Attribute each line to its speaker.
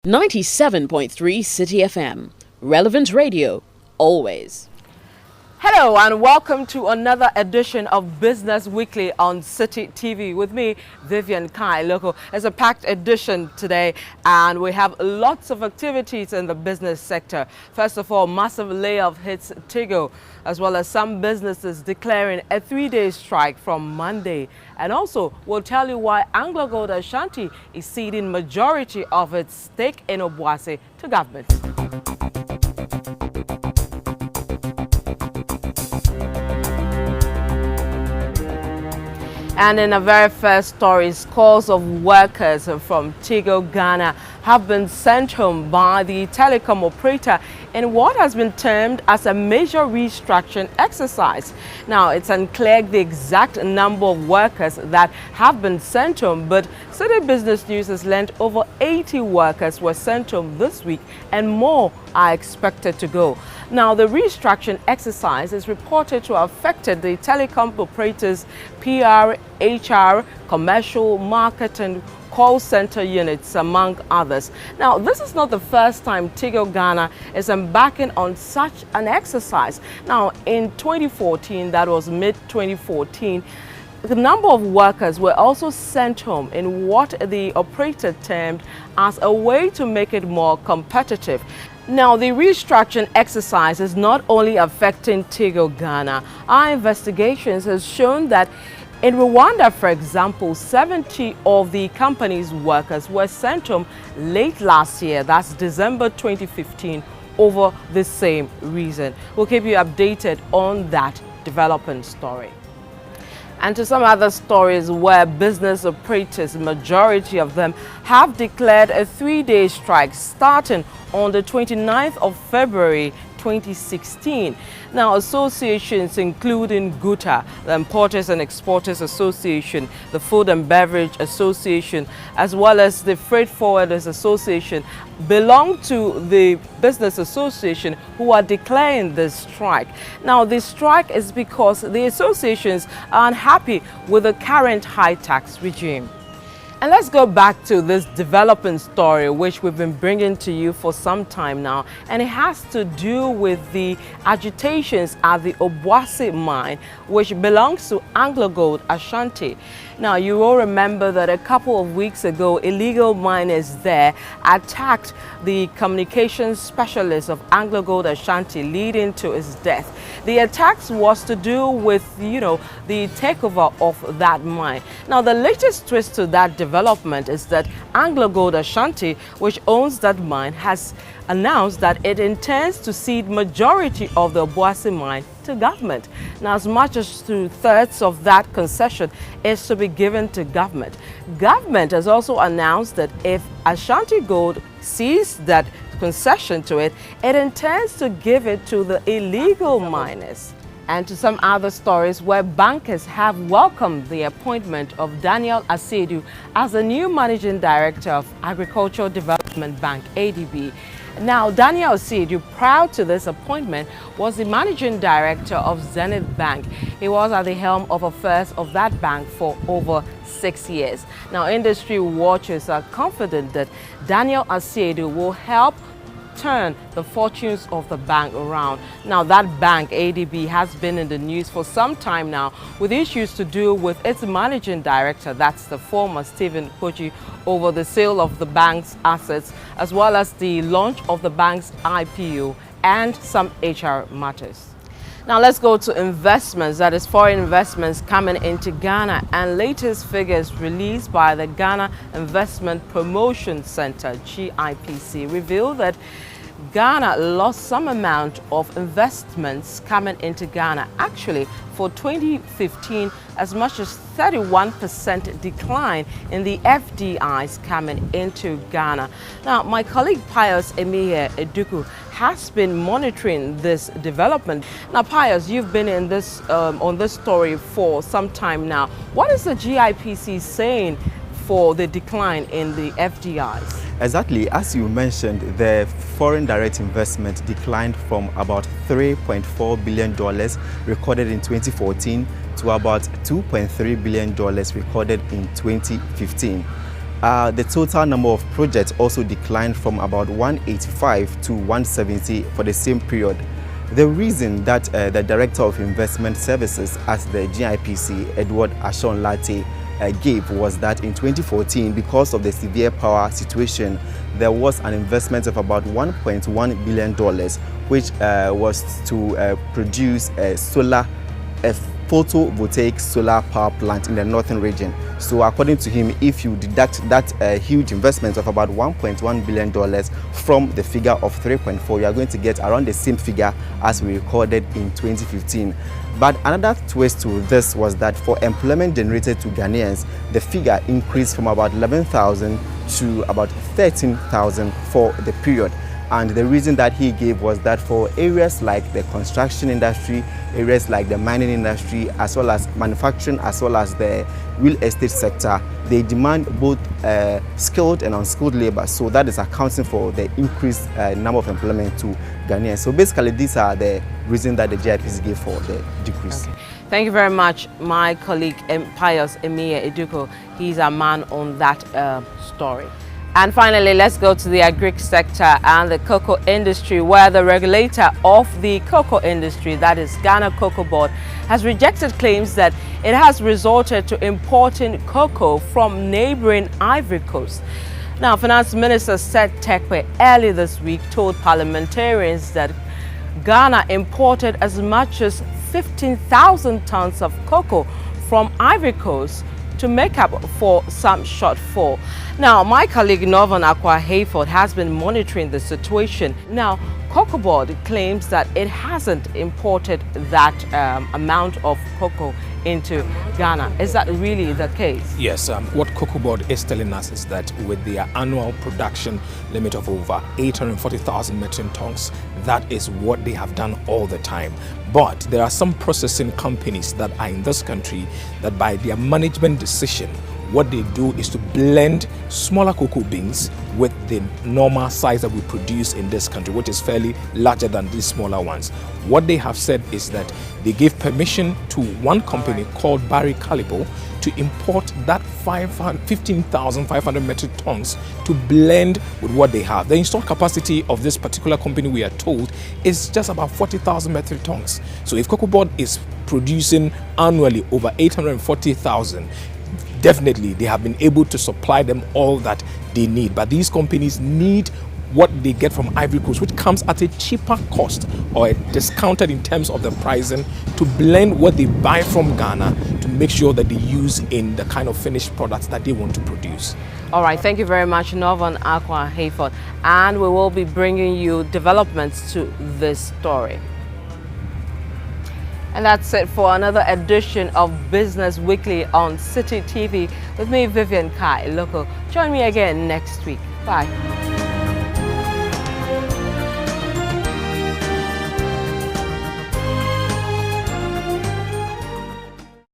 Speaker 1: 97.3 Citi FM. Relevant radio, always.
Speaker 2: Hello and welcome to another edition of Business Weekly on Citi TV with me, Vivian Kai Lokko. It's a packed edition today and we have lots of activities in the business sector. First of all, massive layoff hits Tigo, as well as some businesses declaring a 3-day strike from Monday. And also, we'll tell you why AngloGold Ashanti is ceding majority of its stake in Obuasi to government. And in the very first story, scores of workers from Tigo, Ghana have been sent home by the telecom operator in what has been termed as a major restructuring exercise. Now, it's unclear the exact number of workers that have been sent home, but Citi Business News has learned over 80 workers were sent home this week and more are expected to go. Now, the restructuring exercise is reported to have affected the telecom operators' PR, HR, commercial, marketing, call center units, among others. Now, this is not the first time Tigo Ghana is embarking on such an exercise. Now, in 2014, that was mid-2014, the number of workers were also sent home in what the operator termed as a way to make it more competitive. Now, the restructuring exercise is not only affecting Tigo Ghana. Our investigations has shown that in Rwanda, for example, 70 of the company's workers were sent home late last year, that's December 2015, over the same reason. We'll keep you updated on that developing story. And to some other stories where business operators, majority of them, have declared a 3-day strike starting on the 29th of February 2016. Now, associations including GUTA, the Importers and Exporters Association, the Food and Beverage Association, as well as the Freight Forwarders Association, belong to the business association who are declaring this strike. Now, this strike is because the associations are unhappy with the current high tax regime. And let's go back to this developing story which we've been bringing to you for some time now, and it has to do with the agitations at the Obuasi mine, which belongs to AngloGold Ashanti. Now, you will remember that a couple of weeks ago, illegal miners there attacked the communications specialist of AngloGold Ashanti, leading to his death. The attacks was to do with, the takeover of that mine. Now, the latest twist to that development is that AngloGold Ashanti, which owns that mine, has announced that it intends to cede majority of the Obuasi mine to government. Now, as much as 2/3 of that concession is to be given to government. Government has also announced that if Ashanti Gold cedes that concession to it, it intends to give it to the illegal miners. And to some other stories where bankers have welcomed the appointment of Daniel Asiedu as the new Managing Director of Agricultural Development Bank, ADB. Now, Daniel Asiedu, prior to this appointment, was the Managing Director of Zenith Bank. He was at the helm of affairs of that bank for over 6 years. Now, industry watchers are confident that Daniel Asiedu will help turn the fortunes of the bank around. Now, that bank, ADB, has been in the news for some time now with issues to do with its managing director, that's the former Stephen Pochi, over the sale of the bank's assets, as well as the launch of the bank's IPO and some HR matters. Now, let's go to investments, that is foreign investments coming into Ghana, and latest figures released by the Ghana Investment Promotion Center, GIPC, reveal that Ghana lost some amount of investments coming into Ghana. Actually, for 2015, as much as 31% decline in the FDIs coming into Ghana. Now, my colleague Pius Emiye Eduku has been monitoring this development. Now, Pius, you've been in this on this story for some time now. What is the GIPC saying for the decline in the FDIs?
Speaker 3: Exactly, as you mentioned, the foreign direct investment declined from about $3.4 billion recorded in 2014 to about $2.3 billion recorded in 2015. The total number of projects also declined from about 185 to 170 for the same period. The reason that the Director of Investment Services at the GIPC, Edward Ashon-Latte, gave was that in 2014, because of the severe power situation, there was an investment of about $1.1 billion, which was to produce a photovoltaic solar power plant in the northern region. So according to him, if you deduct that huge investment of about $1.1 billion from the figure of 3.4, you are going to get around the same figure as we recorded in 2015. But another twist to this was that for employment generated to Ghanaians, the figure increased from about 11,000 to about 13,000 for the period. And the reason that he gave was that for areas like the construction industry, areas like the mining industry, as well as manufacturing, as well as the real estate sector, they demand both skilled and unskilled labor. So that is accounting for the increased number of employment to Ghanaians. So basically, these are the reasons that the GIPC gave for the decrease.
Speaker 2: Okay. Thank you very much, my colleague Pius Emiye Eduko. He's a man on that story. And finally, let's go to the agric sector and the cocoa industry, where the regulator of the cocoa industry, that is Ghana COCOBOD, has rejected claims that it has resorted to importing cocoa from neighboring Ivory Coast. Now, Finance Minister Seth Terkper early this week told parliamentarians that Ghana imported as much as 15,000 tons of cocoa from Ivory Coast to make up for some shortfall. Now, my colleague Northern Aqua Hayford has been monitoring the situation. Now, COCOBOD claims that it hasn't imported that amount of cocoa into Ghana. Is that really the case?
Speaker 4: Yes, what COCOBOD is telling us is that with their annual production limit of over 840,000 metric tons, that is what they have done all the time. But there are some processing companies that are in this country that by their management decision, what they do is to blend smaller cocoa beans with the normal size that we produce in this country, which is fairly larger than these smaller ones. What they have said is that they gave permission to one company called Barry Calipo to import that 15,500 metric tons to blend with what they have. The installed capacity of this particular company, we are told, is just about 40,000 metric tons. So if COCOBOD is producing annually over 840,000, definitely they have been able to supply them all that they need. But these companies need what they get from Ivory Coast, which comes at a cheaper cost or discounted in terms of the pricing, to blend what they buy from Ghana to make sure that they use in the kind of finished products that they want to produce.
Speaker 2: All right, thank you very much, Northern Aqua Hayford. And we will be bringing you developments to this story. And that's it for another edition of Business Weekly on Citi TV with me, Vivian Kai Lokko. Join me again next week. Bye.